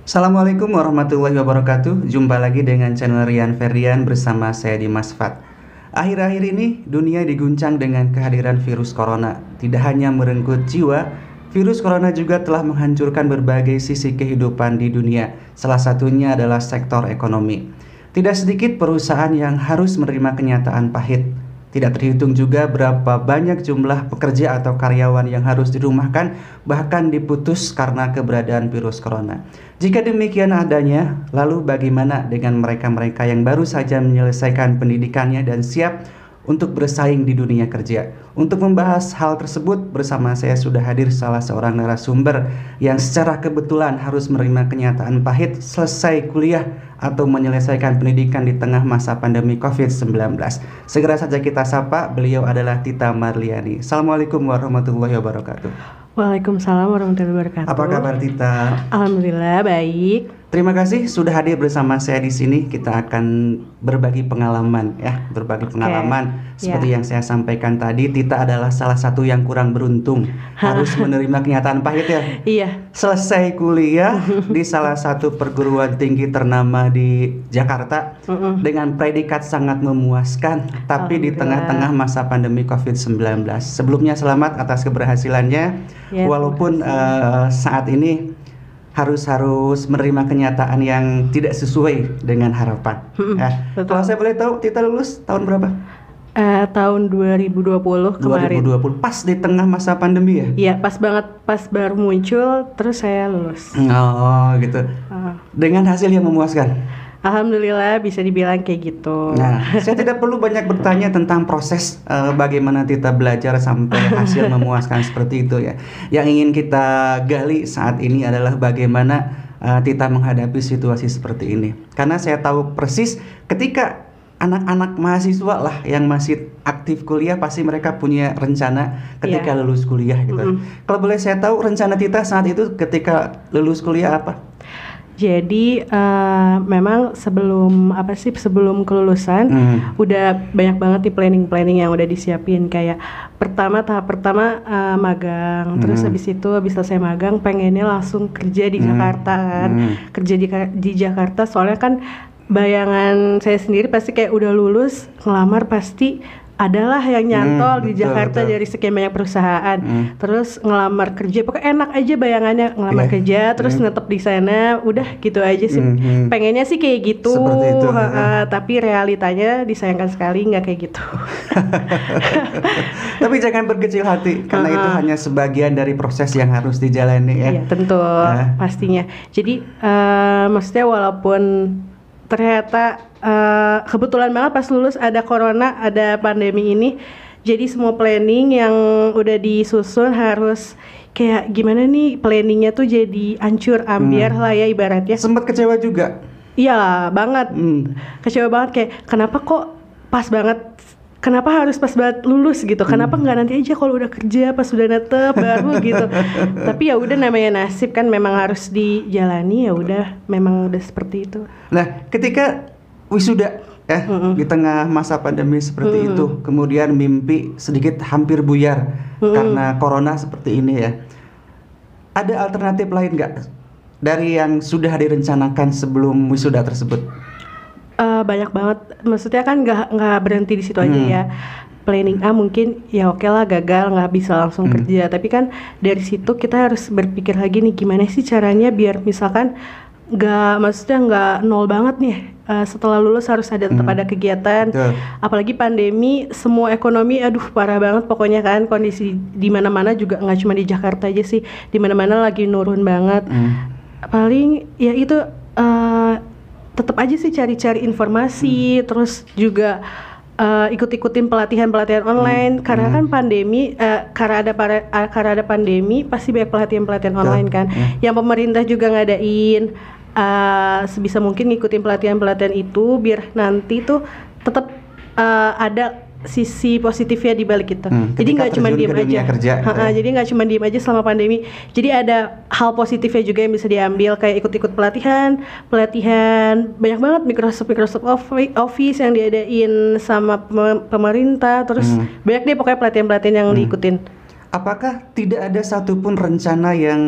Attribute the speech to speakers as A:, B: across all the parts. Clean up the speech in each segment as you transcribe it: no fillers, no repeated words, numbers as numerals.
A: Assalamualaikum warahmatullahi wabarakatuh. Jumpa lagi dengan channel Rian Ferdian bersama saya Dimas Fat. Akhir-akhir ini dunia diguncang dengan kehadiran virus corona. Tidak hanya merenggut jiwa, virus corona juga telah menghancurkan berbagai sisi kehidupan di dunia. Salah satunya adalah sektor ekonomi. Tidak sedikit perusahaan yang harus menerima kenyataan pahit. Tidak terhitung juga berapa banyak jumlah pekerja atau karyawan yang harus dirumahkan, bahkan diputus karena keberadaan virus corona. Jika demikian adanya, lalu bagaimana dengan mereka-mereka yang baru saja menyelesaikan pendidikannya dan siap untuk bersaing di dunia kerja? Untuk membahas hal tersebut, bersama saya sudah hadir salah seorang narasumber yang secara kebetulan harus menerima kenyataan pahit selesai kuliah atau menyelesaikan pendidikan di tengah masa pandemi COVID-19. Segera saja kita sapa, beliau adalah Tita Marliani. Assalamualaikum warahmatullahi wabarakatuh.
B: Waalaikumsalam warahmatullahi wabarakatuh.
A: Apa kabar Tita?
B: Alhamdulillah baik.
A: Terima kasih sudah hadir bersama saya di sini. Kita akan berbagi pengalaman ya, pengalaman. Seperti yang saya sampaikan tadi, Tita adalah salah satu yang kurang beruntung harus menerima kenyataan pahit ya.
B: Iya.
A: Selesai kuliah di salah satu perguruan tinggi ternama di Jakarta dengan predikat sangat memuaskan, tapi di tengah-tengah masa pandemi COVID-19. Sebelumnya selamat atas keberhasilannya, ya, walaupun saat ini harus menerima kenyataan yang tidak sesuai dengan harapan. Kalau saya boleh tahu, Tita lulus tahun berapa?
B: Tahun 2020 kemarin.
A: 2020, pas di tengah masa pandemi ya?
B: Iya, pas banget, pas baru muncul, terus saya lulus.
A: Oh gitu. Dengan hasil yang memuaskan?
B: Alhamdulillah bisa dibilang kayak gitu.
A: Nah, saya tidak perlu banyak bertanya tentang proses bagaimana Tita belajar sampai hasil memuaskan seperti itu ya. Yang ingin kita gali saat ini adalah bagaimana Tita menghadapi situasi seperti ini. Karena saya tahu persis ketika anak-anak mahasiswa lah yang masih aktif kuliah, pasti mereka punya rencana ketika lulus kuliah gitu. Kalau boleh saya tahu rencana Tita saat itu ketika lulus kuliah apa?
B: Jadi memang sebelum kelulusan udah banyak banget di planning yang udah disiapin, kayak tahap pertama magang, terus habis selesai magang pengennya langsung kerja di Jakarta kan. Kerja di Jakarta, soalnya kan bayangan saya sendiri pasti kayak udah lulus ngelamar pasti adalah yang nyantol di Jakarta dari sekian banyak perusahaan. Terus ngelamar kerja, pokoknya enak aja bayangannya ngelamar kerja, terus netep di sana, udah gitu aja sih. Pengennya sih kayak gitu.
A: Seperti itu.
B: Tapi realitanya disayangkan sekali nggak kayak gitu.
A: Tapi jangan berkecil hati, karena itu hanya sebagian dari proses yang harus dijalani ya.
B: Iya tentu, pastinya. Jadi maksudnya walaupun ternyata kebetulan banget pas lulus ada corona, ada pandemi ini, jadi semua planning yang udah disusun harus kayak gimana nih, planningnya tuh jadi hancur ambiar lah ya ibaratnya.
A: Sempat kecewa juga?
B: Iya banget, kecewa banget, kayak kenapa kok pas banget, kenapa harus pas banget lulus gitu, kenapa nggak nanti aja kalau udah kerja pas udah netep baru gitu. Tapi ya udah, namanya nasib kan, memang harus dijalani, ya udah memang udah seperti itu.
A: Nah ketika wisuda di tengah masa pandemi seperti itu, kemudian mimpi sedikit hampir buyar karena corona seperti ini ya, ada alternatif lain nggak dari yang sudah direncanakan sebelum wisuda tersebut?
B: Banyak banget, maksudnya kan nggak berhenti di situ aja ya. Planning A mungkin ya oke lah gagal, nggak bisa langsung kerja, tapi kan dari situ kita harus berpikir lagi nih, gimana sih caranya biar misalkan nggak nol banget nih, setelah lulus harus tetap ada kegiatan. Apalagi pandemi, semua ekonomi aduh parah banget pokoknya kan, kondisi di mana-mana juga, nggak cuma di Jakarta aja sih, di mana-mana lagi nurun banget. Paling ya itu tetap aja sih cari-cari informasi, terus juga ikut-ikutin pelatihan online, karena kan pandemi, karena ada pandemi pasti banyak pelatihan online kan, yang pemerintah juga ngadain. Sebisa mungkin ngikutin pelatihan itu biar nanti tuh tetap ada sisi positifnya di balik itu. Jadi nggak cuma diem aja. Jadi nggak cuma diem aja selama pandemi. Jadi ada hal positifnya juga yang bisa diambil, kayak ikut-ikut pelatihan banyak banget, Microsoft Office yang diadain sama pemerintah. Terus banyak deh pokoknya pelatihan yang diikutin.
A: apakah tidak ada satupun rencana yang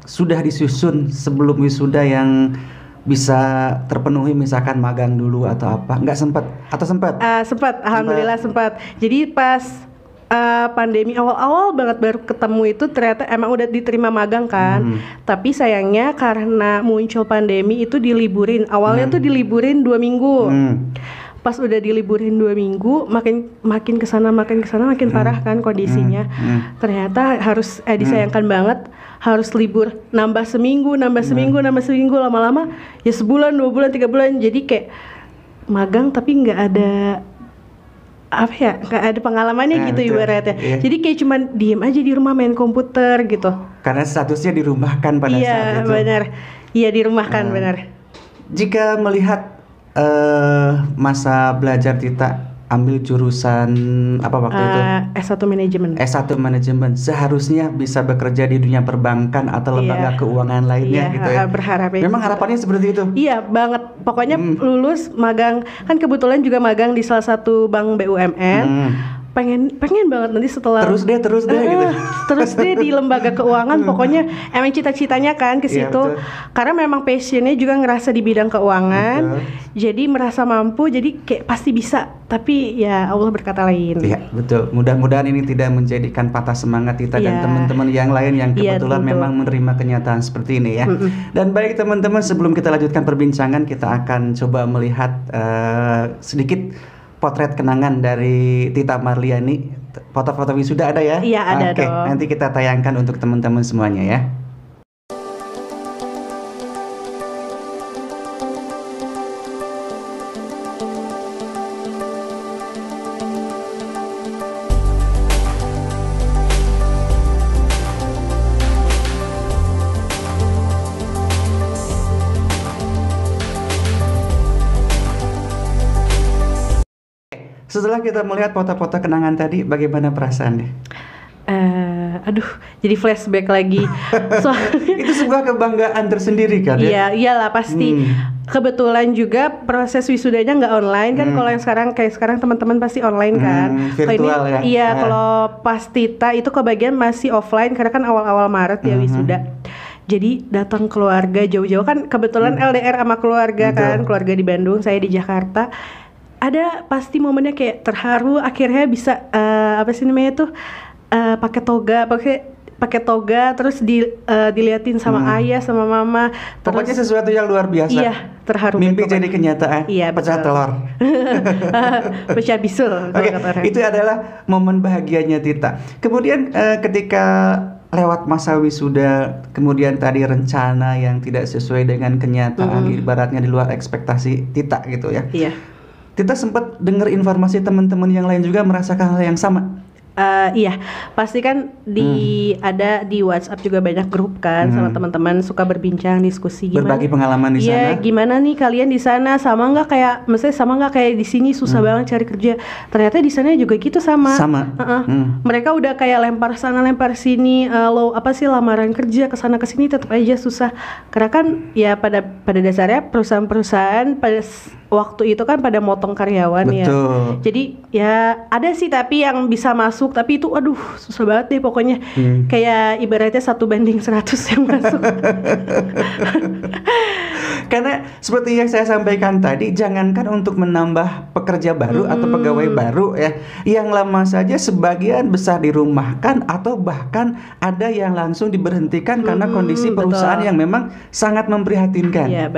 A: sudah disusun sebelum wisuda yang bisa terpenuhi, misalkan magang dulu atau apa? Nggak sempat atau sempat?
B: Sempat, alhamdulillah sempat. Jadi pas pandemi awal-awal banget baru ketemu itu ternyata emang udah diterima magang kan. Tapi sayangnya karena muncul pandemi itu diliburin. Awalnya tuh diliburin 2 minggu. Pas udah diliburin 2 minggu, makin kesana makin parah kan kondisinya. Ternyata harus disayangkan banget, harus libur nambah seminggu, lama-lama ya sebulan, 2 bulan, 3 bulan. Jadi kayak magang tapi nggak ada nggak ada pengalamannya gitu ibaratnya. Jadi kayak cuman diem aja di rumah main komputer gitu.
A: Karena statusnya dirumahkan pada saat itu.
B: Iya benar, iya dirumahkan benar.
A: Jika melihat masa belajar Tita ambil jurusan apa waktu itu?
B: S1 manajemen.
A: S1 manajemen, seharusnya bisa bekerja di dunia perbankan atau lembaga keuangan lainnya gitu ya.
B: Berharap.
A: Memang harapannya seperti itu.
B: Iya banget. Pokoknya lulus magang, kan kebetulan juga magang di salah satu bank BUMN. Pengen banget nanti setelah
A: terus deh gitu.
B: Terus deh di lembaga keuangan. Pokoknya emang cita-citanya kan ke situ. Karena memang passionnya juga ngerasa di bidang keuangan. Jadi merasa mampu, jadi kayak pasti bisa. Tapi ya Allah berkata lain.
A: Iya betul. Mudah-mudahan ini tidak menjadikan patah semangat Tita dan teman-teman yang lain yang kebetulan memang menerima kenyataan seperti ini ya. Dan baik teman-teman, sebelum kita lanjutkan perbincangan, kita akan coba melihat sedikit potret kenangan dari Tita Marliani. Foto-foto wisuda ada ya?
B: Iya ada dong.
A: Nanti kita tayangkan untuk teman-teman semuanya ya. Setelah kita melihat foto-foto kenangan tadi, bagaimana perasaannya?
B: Aduh, jadi flashback lagi.
A: Itu sebuah kebanggaan tersendiri kan ya?
B: Iya, iyalah pasti. Kebetulan juga proses wisudanya nggak online kan. Kalau yang sekarang teman-teman pasti online kan.
A: Virtual
B: ini,
A: ya?
B: Iya, kalau pas Tita itu kebagian masih offline karena kan awal-awal Maret ya wisuda. Jadi datang keluarga jauh-jauh kan, kebetulan LDR sama keluarga kan, keluarga di Bandung, saya di Jakarta. Ada pasti momennya kayak terharu, akhirnya bisa pakai toga terus diliatin sama ayah sama mama.
A: Pokoknya sesuatu yang luar biasa.
B: Iya, terharu.
A: Mimpi jadi kenyataan.
B: Iya,
A: pecah telur.
B: Pecah bisul.
A: Itu adalah momen bahagianya Tita. Kemudian ketika lewat masa wisuda, kemudian tadi rencana yang tidak sesuai dengan kenyataan, ibaratnya di luar ekspektasi Tita gitu ya.
B: Iya.
A: Tita sempat dengar informasi teman-teman yang lain juga merasakan hal yang sama.
B: Iya, pasti kan ada di WhatsApp juga banyak grup kan sama teman-teman suka berbincang, diskusi gimana.
A: Berbagi pengalaman di sana.
B: Iya, gimana nih kalian di sana, sama nggak kayak di sini susah banget cari kerja. Ternyata di sana juga gitu sama. Mereka udah kayak lempar sana lempar sini, lamaran kerja ke sana ke sini tetap aja susah. Karena kan ya pada dasarnya perusahaan-perusahaan pada waktu itu kan pada motong karyawan. Betul. Ya. Jadi ya ada sih tapi yang bisa masuk, tapi itu aduh susah banget deh pokoknya. Kayak ibaratnya 1:100 yang masuk.
A: Karena seperti yang saya sampaikan tadi, jangankan untuk menambah pekerja baru atau pegawai baru ya, yang lama saja sebagian besar dirumahkan atau bahkan ada yang langsung diberhentikan karena kondisi perusahaan yang memang sangat memprihatinkan.
B: Iya,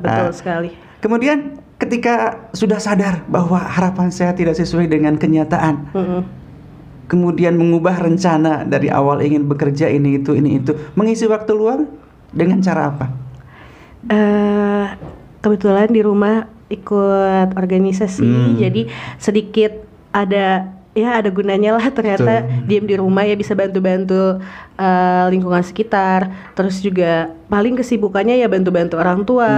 B: betul sekali.
A: Kemudian ketika sudah sadar bahwa harapan saya tidak sesuai dengan kenyataan, kemudian mengubah rencana dari awal ingin bekerja ini itu, mengisi waktu luang dengan cara apa?
B: Kebetulan di rumah ikut organisasi, jadi sedikit ada gunanya lah ternyata. Diam di rumah ya bisa bantu-bantu lingkungan sekitar, terus juga paling kesibukannya ya bantu-bantu orang tua.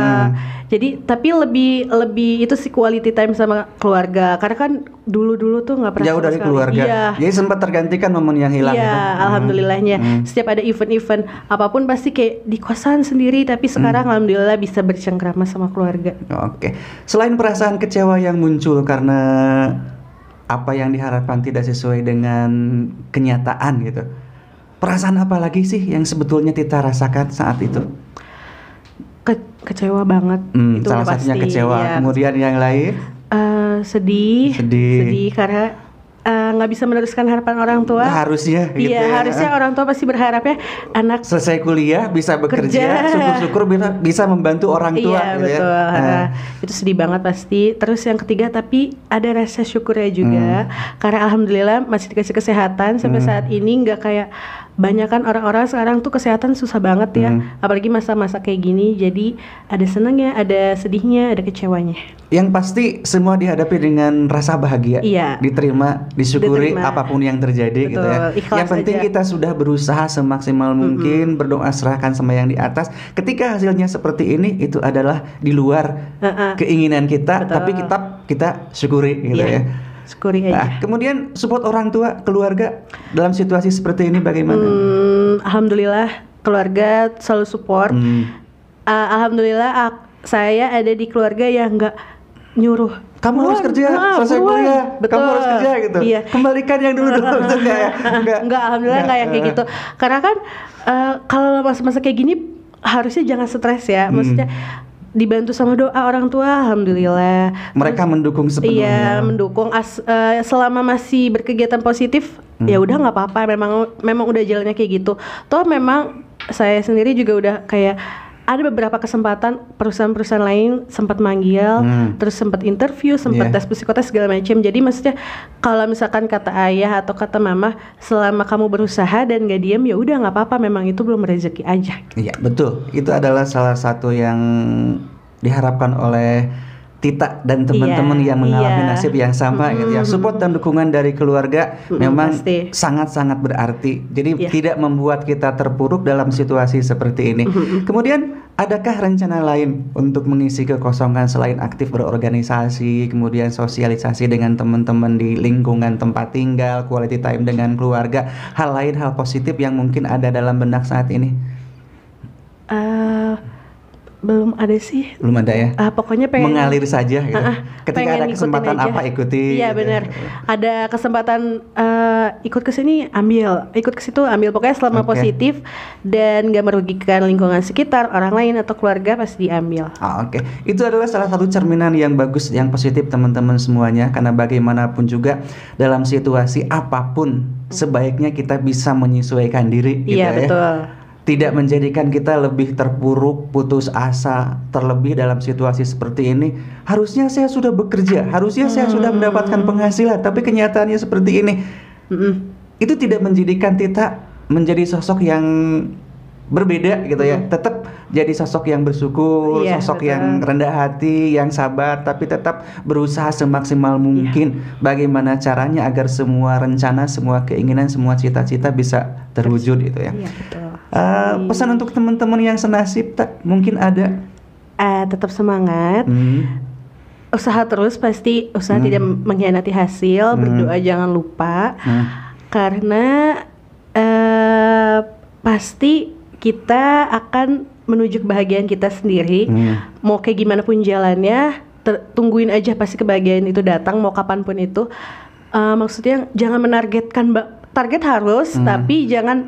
B: Jadi tapi lebih itu sih quality time sama keluarga, karena kan dulu tuh nggak pernah
A: jauh dari keluarga.
B: Iya.
A: Jadi sempat tergantikan momen yang hilang.
B: Iya, alhamdulillahnya. Setiap ada event-event apapun pasti kayak di kosan sendiri, tapi sekarang alhamdulillah bisa bercengkrama sama keluarga.
A: Oke. Selain perasaan kecewa yang muncul karena apa yang diharapkan tidak sesuai dengan kenyataan gitu. Perasaan apa lagi sih yang sebetulnya Tita rasakan saat itu?
B: Kecewa banget. Itu
A: Salah
B: udah
A: satunya
B: pasti,
A: kecewa.
B: ya.
A: Kemudian yang lain?
B: Sedih karena nggak bisa meneruskan harapan orang tua.
A: Harusnya gitu
B: Iya,
A: ya.
B: harusnya orang tua pasti berharapnya anak
A: selesai kuliah bisa bekerja, syukur-syukur bisa membantu orang tua.
B: Iya,
A: gitu
B: betul.
A: ya.
B: Itu sedih banget pasti. Terus yang ketiga, tapi ada rasa syukurnya juga karena alhamdulillah masih dikasih kesehatan sampai saat ini. Nggak kayak banyak kan orang-orang sekarang tuh kesehatan susah banget ya, apalagi masa-masa kayak gini. Jadi ada senangnya, ada sedihnya, ada kecewanya.
A: Yang pasti semua dihadapi dengan rasa bahagia.
B: Iya.
A: Diterima, disyukuri apapun yang terjadi.
B: Betul,
A: gitu ya.
B: ikhlas
A: Yang penting
B: aja.
A: kita sudah berusaha semaksimal mungkin, berdoa serahkan sama yang di atas. Ketika hasilnya seperti ini, itu adalah di luar keinginan kita,
B: Betul.
A: tapi kita syukuri gitu
B: Iya.
A: ya.
B: Syukuri aja.
A: Nah, kemudian support orang tua, keluarga dalam situasi seperti ini bagaimana?
B: Alhamdulillah keluarga selalu support. Alhamdulillah saya ada di keluarga yang nggak nyuruh.
A: Kamu harus kerja, selesai
B: buruan.
A: kuliah,
B: Betul.
A: kamu harus kerja gitu.
B: Iya.
A: Kembalikan yang dulu itu enggak ya?
B: Enggak, alhamdulillah enggak yang kayak gitu. Karena kan kalau masa-masa kayak gini harusnya jangan stres ya. Maksudnya dibantu sama doa orang tua, alhamdulillah.
A: Mereka mendukung sepenuhnya.
B: Iya, mendukung selama masih berkegiatan positif, ya udah nggak apa-apa. Memang udah jalannya kayak gitu. Toh memang saya sendiri juga udah kayak ada beberapa kesempatan perusahaan-perusahaan lain sempat manggil, terus sempat interview, sempat tes psikotes segala macam. Jadi maksudnya kalau misalkan kata ayah atau kata mama, selama kamu berusaha dan gak diam, ya udah nggak apa-apa. Memang itu belum rezeki aja.
A: Iya betul. Itu adalah salah satu yang diharapkan oleh Tita dan teman-teman yang mengalami nasib yang sama gitu ya. Support dan dukungan dari keluarga memang
B: pasti.
A: sangat-sangat berarti. Jadi tidak membuat kita terpuruk dalam situasi seperti ini. Kemudian adakah rencana lain untuk mengisi kekosongan selain aktif berorganisasi, kemudian sosialisasi dengan teman-teman di lingkungan tempat tinggal, quality time dengan keluarga, hal lain, hal positif yang mungkin ada dalam benak saat ini?
B: Belum ada sih.
A: Belum ada ya?
B: Pokoknya pengen
A: mengalir saja gitu. Ketika ada
B: pengen
A: kesempatan
B: ikutin aja.
A: apa ikuti.
B: Iya
A: gitu.
B: benar. Ada kesempatan ikut ke sini ambil, ikut ke situ ambil. Pokoknya selama positif dan gak merugikan lingkungan sekitar, orang lain atau keluarga pasti diambil.
A: Oke. Itu adalah salah satu cerminan yang bagus, yang positif teman-teman semuanya. Karena bagaimanapun juga dalam situasi apapun sebaiknya kita bisa menyesuaikan diri. Gitu
B: Iya betul.
A: Tidak menjadikan kita lebih terpuruk, putus asa. Terlebih dalam situasi seperti ini, harusnya saya sudah bekerja, harusnya saya sudah mendapatkan penghasilan, tapi kenyataannya seperti ini. Itu tidak menjadikan Tita menjadi sosok yang berbeda gitu ya. Tetap jadi sosok yang bersyukur, sosok yang rendah hati, yang sabar, tapi tetap berusaha semaksimal mungkin bagaimana caranya agar semua rencana, semua keinginan, semua cita-cita bisa terwujud gitu ya.
B: Iya betul.
A: Pesan untuk teman-teman yang senasib mungkin ada?
B: Tetap semangat. Usaha terus, pasti usaha tidak mengkhianati hasil. Berdoa jangan lupa. Karena pasti kita akan menuju kebahagiaan kita sendiri. Mau kayak gimana pun jalannya, tungguin aja, pasti kebahagiaan itu datang mau kapanpun itu. Maksudnya jangan menargetkan target harus, tapi jangan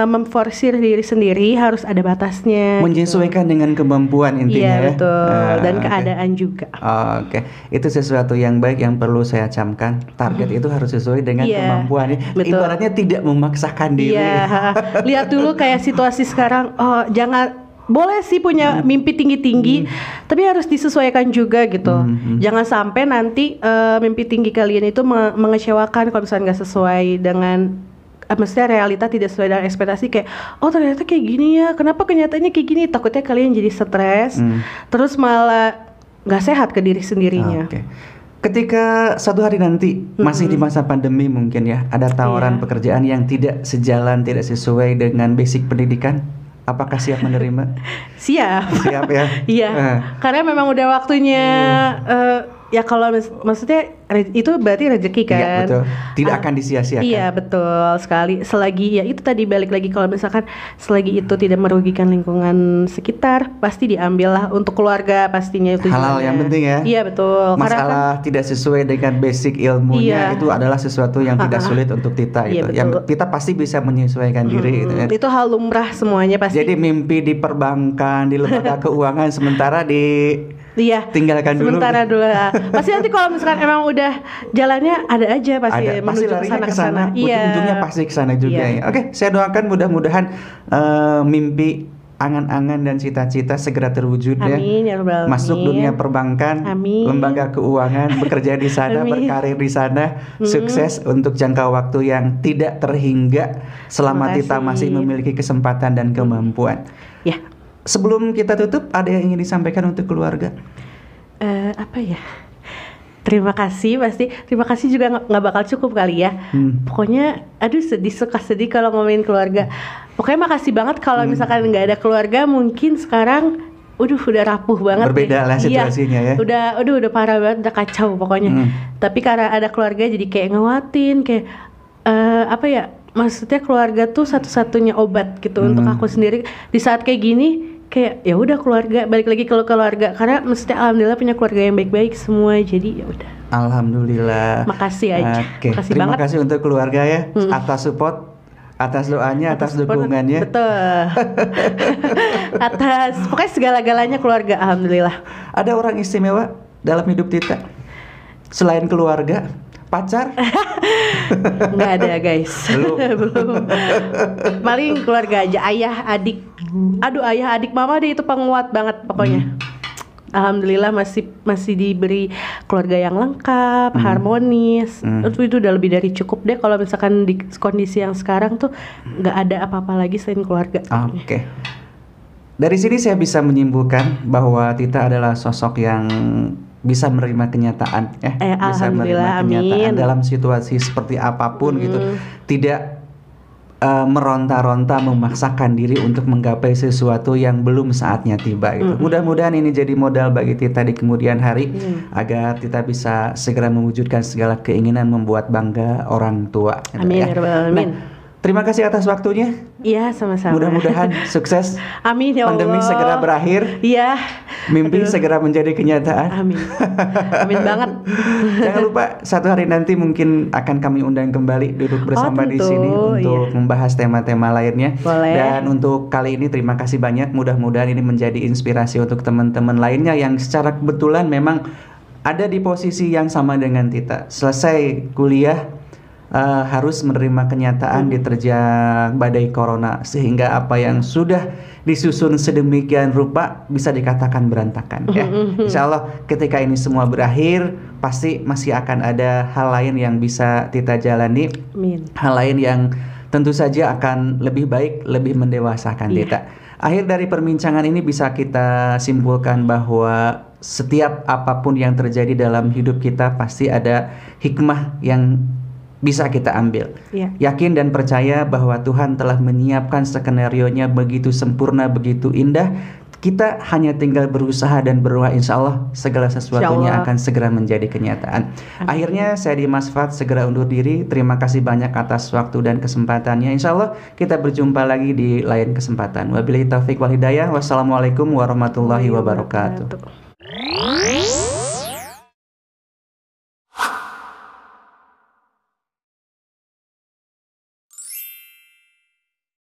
B: memforsir diri sendiri, harus ada batasnya.
A: Menyesuaikan dengan kemampuan intinya.
B: Iya betul, dan keadaan juga.
A: Oke, itu sesuatu yang baik yang perlu saya camkan. Target itu harus sesuai dengan kemampuan. Ibaratnya tidak memaksakan diri.
B: Lihat dulu kayak situasi sekarang. Boleh sih punya mimpi tinggi-tinggi, tapi harus disesuaikan juga gitu. Jangan sampai nanti mimpi tinggi kalian itu mengecewakan kalau misalnya nggak sesuai dengan, maksudnya realita tidak sesuai dengan ekspektasi. Kayak, oh ternyata kayak gini ya, kenapa kenyataannya kayak gini? Takutnya kalian jadi stres, terus malah nggak sehat ke diri sendirinya.
A: Ketika suatu hari nanti masih di masa pandemi mungkin ya, ada tawaran pekerjaan yang tidak sejalan, tidak sesuai dengan basic pendidikan. Apakah siap menerima?
B: Siap.
A: Siap ya.
B: Iya. Karena memang udah waktunya ya kalau maksudnya itu berarti rezeki kan.
A: Iya betul, tidak akan disia-siakan.
B: Iya betul sekali. Selagi ya itu tadi balik lagi, kalau misalkan selagi itu tidak merugikan lingkungan sekitar, pasti diambil lah untuk keluarga pastinya itu.
A: Halal yang penting ya.
B: Iya betul.
A: Masalah tidak sesuai dengan basic ilmunya, itu adalah sesuatu yang tidak sulit untuk Tita gitu. Yang Tita pasti bisa menyesuaikan diri gitu ya.
B: Itu hal lumrah semuanya pasti.
A: Jadi mimpi di perbankan, di lembaga keuangan sementara tinggalkan dulu.
B: Sementara dulu. Pasti nanti kalau misalkan emang udah jalannya ada aja pasti menuju ke sana.
A: Ujung-ujungnya pasti ke sana juga ya. Oke, saya doakan mudah-mudahan mimpi, angan-angan dan cita-cita segera terwujud.
B: Amin, ya Rabbal Alamin.
A: Masuk dunia perbankan, lembaga keuangan, bekerja di sana, berkarir di sana, sukses untuk jangka waktu yang tidak terhingga selama Tita masih memiliki kesempatan dan kemampuan.
B: Ya.
A: Sebelum kita tutup, ada yang ingin disampaikan untuk keluarga?
B: Apa ya? Terima kasih, pasti terima kasih juga nggak bakal cukup kali ya. Pokoknya, aduh suka sedih kalau ngomongin keluarga. Pokoknya makasih banget kalau misalkan nggak ada keluarga, mungkin sekarang, udah rapuh banget.
A: Berbeda lah situasinya ya.
B: Udah parah banget, udah kacau pokoknya. Tapi karena ada keluarga jadi kayak nguatin, kayak apa ya? Maksudnya keluarga tuh satu-satunya obat gitu untuk aku sendiri di saat kayak gini. Kayak ya udah keluarga, balik lagi ke keluarga, karena mesti alhamdulillah punya keluarga yang baik-baik semua, jadi ya udah.
A: Alhamdulillah.
B: Makasih aja. Makasih
A: Terima
B: banget.
A: kasih untuk keluarga ya, atas support, atas doanya, atas dukungannya.
B: Betul. Atas pokoknya segala-galanya keluarga, alhamdulillah.
A: Ada orang istimewa dalam hidup Tita selain keluarga? Pacar?
B: Nggak ada guys. Belum. Paling keluarga aja, ayah, adik. Aduh, ayah, adik, mama deh itu penguat banget pokoknya. Alhamdulillah masih diberi keluarga yang lengkap, harmonis. Itu udah lebih dari cukup deh kalau misalkan di kondisi yang sekarang tuh nggak ada apa-apa lagi selain keluarga.
A: Oke. Dari sini saya bisa menyimpulkan bahwa Tita adalah sosok yang bisa menerima kenyataan ya, bisa menerima kenyataan dalam situasi seperti apapun gitu, tidak meronta-ronta memaksakan diri untuk menggapai sesuatu yang belum saatnya tiba gitu. Mudah-mudahan ini jadi modal bagi Tita di kemudian hari agar Tita bisa segera mewujudkan segala keinginan membuat bangga orang tua.
B: Amin, ya Rabbal Alamin.
A: Terima kasih atas waktunya.
B: Iya, sama-sama.
A: Mudah-mudahan sukses.
B: Amin ya Allah.
A: Pandemi segera berakhir.
B: Iya.
A: Mimpi segera menjadi kenyataan.
B: Amin. Amin banget.
A: Jangan lupa satu hari nanti mungkin akan kami undang kembali duduk bersama di sini untuk membahas tema-tema lainnya.
B: Boleh.
A: Dan untuk kali ini terima kasih banyak. Mudah-mudahan ini menjadi inspirasi untuk teman-teman lainnya yang secara kebetulan memang ada di posisi yang sama dengan Tita. Selesai kuliah, harus menerima kenyataan diterjang badai corona, sehingga apa yang sudah disusun sedemikian rupa bisa dikatakan berantakan ya. Insya Allah ketika ini semua berakhir, pasti masih akan ada hal lain yang bisa Tita jalani.
B: Amin.
A: Hal lain yang tentu saja akan lebih baik, lebih mendewasakan Tita. Akhir dari perbincangan ini bisa kita simpulkan bahwa setiap apapun yang terjadi dalam hidup kita pasti ada hikmah yang bisa kita ambil. Yakin dan percaya bahwa Tuhan telah menyiapkan skenario-nya begitu sempurna, begitu indah. Kita hanya tinggal berusaha dan berdoa, insya Allah segala sesuatunya akan segera menjadi kenyataan. Akhirnya saya Dimas Fat segera undur diri. Terima kasih banyak atas waktu dan kesempatannya. Insya Allah kita berjumpa lagi di lain kesempatan. Wabillahi taufiq wal hidayah. Wassalamualaikum warahmatullahi wabarakatuh.